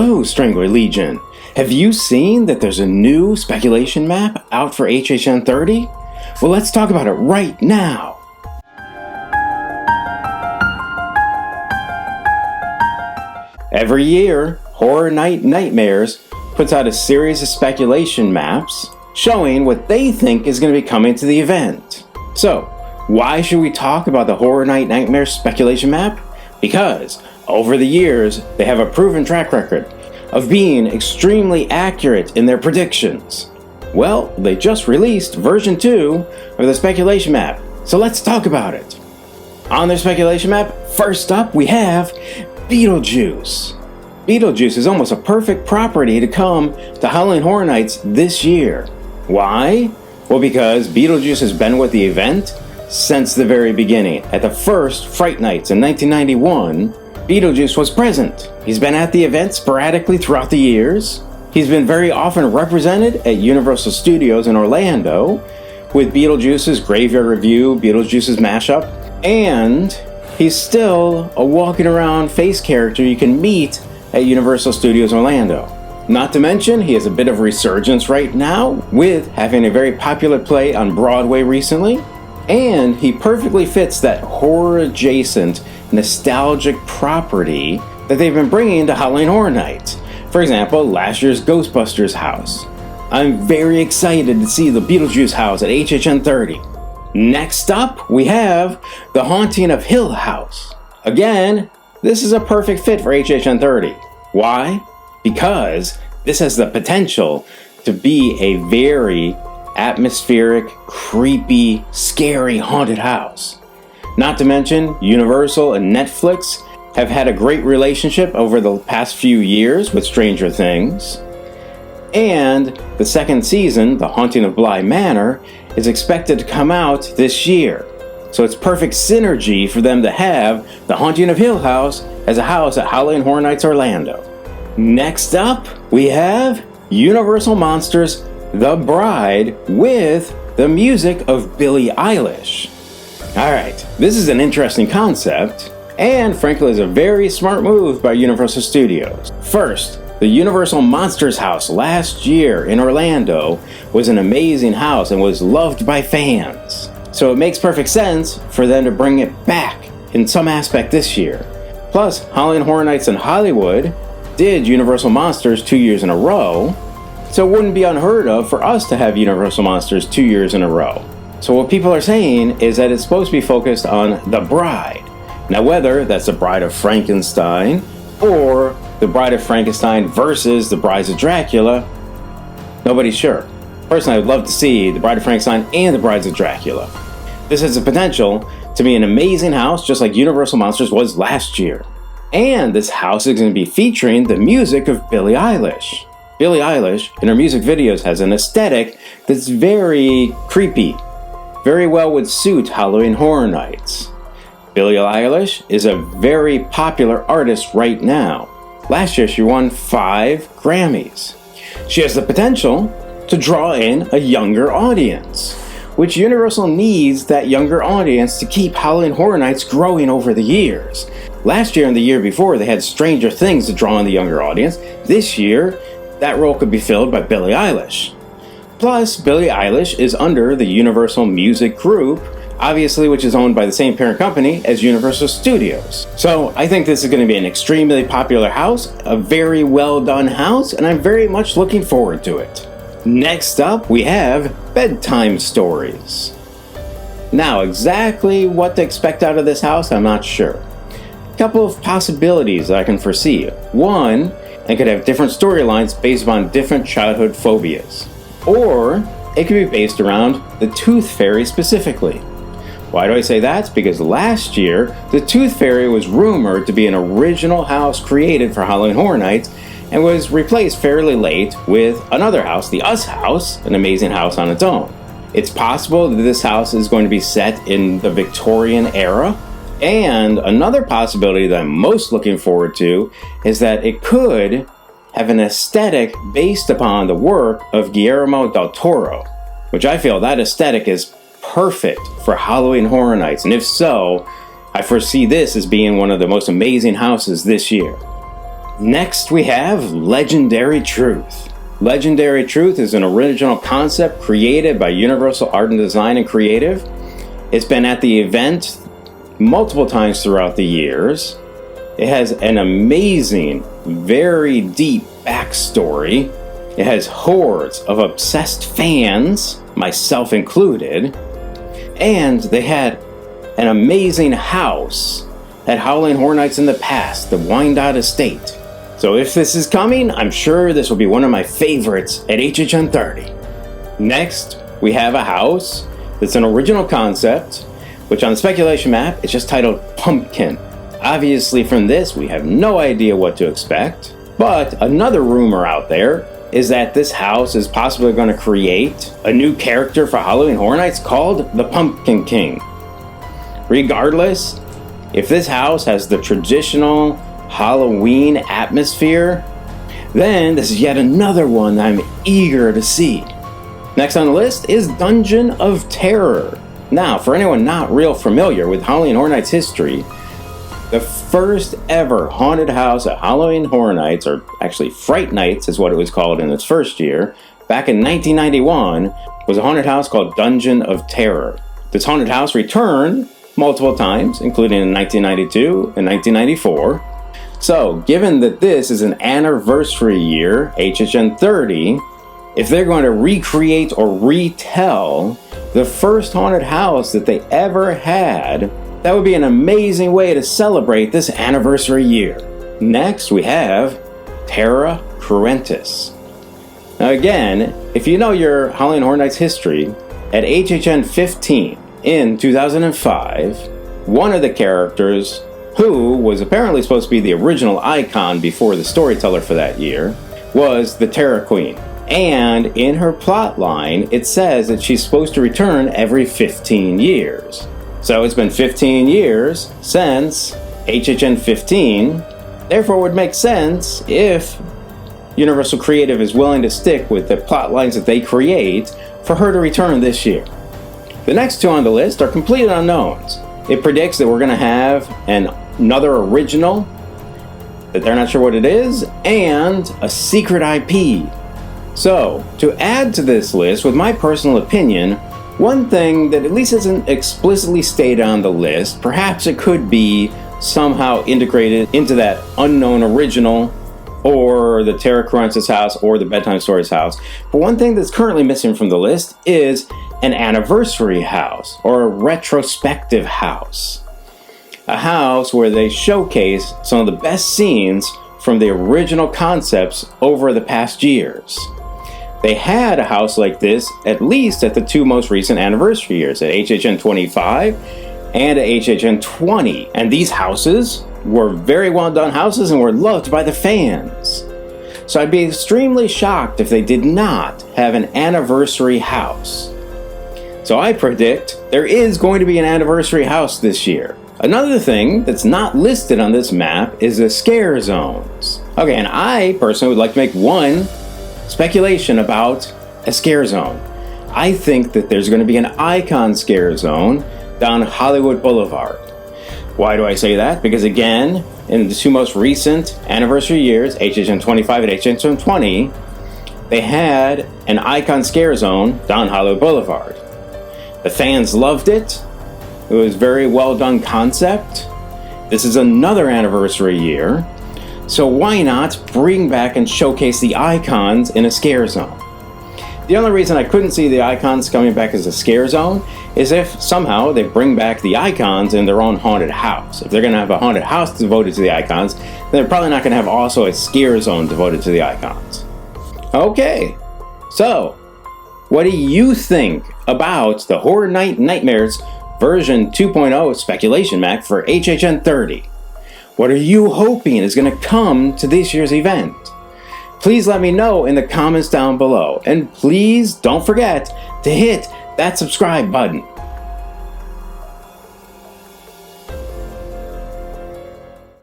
Hello, Strengoit Legion. Have you seen that there's a new speculation map out for HHN30? Well, let's talk about it right now. Every year, Horror Night Nightmares puts out a series of speculation maps showing what they think is going to be coming to the event. So, why should we talk about the Horror Night Nightmares speculation map? Because over the years, they have a proven track record of being extremely accurate in their predictions. Well, they just released version 2 of the speculation map, so let's talk about it. On their speculation map, first up we have Beetlejuice. Beetlejuice is almost a perfect property to come to Halloween Horror Nights this year. Why? Well, because Beetlejuice has been with the event since the very beginning. At the first Fright Nights in 1991, Beetlejuice was present. He's been at the event sporadically throughout the years. He's been very often represented at Universal Studios in Orlando with Beetlejuice's Graveyard Review, Beetlejuice's Mashup, and he's still a walking around face character you can meet at Universal Studios Orlando. Not to mention, he has a bit of resurgence right now with having a very popular play on Broadway recently, and he perfectly fits that horror-adjacent, nostalgic property that they've been bringing to Halloween Horror Nights. For example, last year's Ghostbusters house. I'm very excited to see the Beetlejuice house at HHN30. Next up, we have The Haunting of Hill House. Again, this is a perfect fit for HHN30. Why? Because this has the potential to be a very atmospheric, creepy, scary haunted house. Not to mention, Universal and Netflix have had a great relationship over the past few years with Stranger Things. And the second season, The Haunting of Bly Manor, is expected to come out this year. So it's perfect synergy for them to have The Haunting of Hill House as a house at Halloween Horror Nights Orlando. Next up, we have Universal Monsters The Bride with the music of Billie Eilish. Alright, this is an interesting concept, and frankly is a very smart move by Universal Studios. First, the Universal Monsters house last year in Orlando was an amazing house and was loved by fans. So it makes perfect sense for them to bring it back in some aspect this year. Plus, Halloween Horror Nights in Hollywood did Universal Monsters 2 years in a row, so it wouldn't be unheard of for us to have Universal Monsters 2 years in a row. So what people are saying is that it's supposed to be focused on The Bride. Now whether that's The Bride of Frankenstein or The Bride of Frankenstein versus The Brides of Dracula, nobody's sure. Personally, I would love to see The Bride of Frankenstein and The Brides of Dracula. This has the potential to be an amazing house just like Universal Monsters was last year. And this house is going to be featuring the music of Billie Eilish. Billie Eilish, in her music videos, has an aesthetic that's very creepy. Very well would suit Halloween Horror Nights. Billie Eilish is a very popular artist right now. Last year she won 5 Grammys. She has the potential to draw in a younger audience, which Universal needs that younger audience to keep Halloween Horror Nights growing over the years. Last year and the year before they had Stranger Things to draw in the younger audience. This year, that role could be filled by Billie Eilish. Plus, Billie Eilish is under the Universal Music Group, obviously which is owned by the same parent company as Universal Studios. So I think this is going to be an extremely popular house, a very well done house, and I'm very much looking forward to it. Next up, we have Bedtime Stories. Now, exactly what to expect out of this house, I'm not sure. A couple of possibilities I can foresee. One, it could have different storylines based upon different childhood phobias. Or it could be based around the Tooth Fairy specifically. Why do I say that? Because last year, the Tooth Fairy was rumored to be an original house created for Halloween Horror Nights and was replaced fairly late with another house, the Us House, an amazing house on its own. It's possible that this house is going to be set in the Victorian era. And another possibility that I'm most looking forward to is that it could have an aesthetic based upon the work of Guillermo del Toro, which I feel that aesthetic is perfect for Halloween Horror Nights. And if so, I foresee this as being one of the most amazing houses this year. Next, we have Legendary Truth. Legendary Truth is an original concept created by Universal Art and Design and Creative. It's been at the event multiple times throughout the years. It has an amazing, very deep backstory. It has hordes of obsessed fans, myself included, and they had an amazing house at Howling Horror Nights in the past, the Wyandotte Estate. So if this is coming, I'm sure this will be one of my favorites at HHN30. Next, we have a house that's an original concept, which on the speculation map is just titled Pumpkin. Obviously from this, we have no idea what to expect, but another rumor out there is that this house is possibly going to create a new character for Halloween Horror Nights called the Pumpkin King. Regardless, if this house has the traditional Halloween atmosphere, then this is yet another one that I'm eager to see. Next on the list is Dungeon of Terror. Now, for anyone not real familiar with Halloween Horror Nights history, the first ever haunted house at Halloween Horror Nights, or actually Fright Nights is what it was called in its first year, back in 1991, was a haunted house called Dungeon of Terror. This haunted house returned multiple times, including in 1992 and 1994. So, given that this is an anniversary year, HHN30, if they're going to recreate or retell the first haunted house that they ever had, that would be an amazing way to celebrate this anniversary year. Next, we have Terra Parentis. Now again, if you know your Halloween Horror Nights history, at HHN15 in 2005, one of the characters, who was apparently supposed to be the original icon before the storyteller for that year, was the Terror Queen. And in her plot line, it says that she's supposed to return every 15 years. So it's been 15 years since HHN 15, therefore it would make sense if Universal Creative is willing to stick with the plot lines that they create for her to return this year. The next two on the list are complete unknowns. It predicts that we're going to have another original, that they're not sure what it is, and a secret IP. So, to add to this list, with my personal opinion, one thing that at least isn't explicitly stated on the list, perhaps it could be somehow integrated into that unknown original, or the Terra Parentis house, or the Bedtime Stories house. But one thing that's currently missing from the list is an anniversary house, or a retrospective house. A house where they showcase some of the best scenes from the original concepts over the past years. They had a house like this at least at the two most recent anniversary years, at HHN 25 and at HHN 20. And these houses were very well done houses and were loved by the fans. So I'd be extremely shocked if they did not have an anniversary house. So I predict there is going to be an anniversary house this year. Another thing that's not listed on this map is the scare zones. Okay, and I personally would like to make one speculation about a scare zone. I think that there's going to be an icon scare zone down Hollywood Boulevard. Why do I say that? Because again, in the two most recent anniversary years, HHN 25 and HHN 20, they had an icon scare zone down Hollywood Boulevard. The fans loved it. It was a very well done concept. This is another anniversary year. So why not bring back and showcase the icons in a scare zone? The only reason I couldn't see the icons coming back as a scare zone is if somehow they bring back the icons in their own haunted house. If they're going to have a haunted house devoted to the icons, then they're probably not going to have also a scare zone devoted to the icons. Okay, so what do you think about the Horror Night Nightmares version 2.0 speculation map for HHN30? What are you hoping is going to come to this year's event? Please let me know in the comments down below. And please don't forget to hit that subscribe button.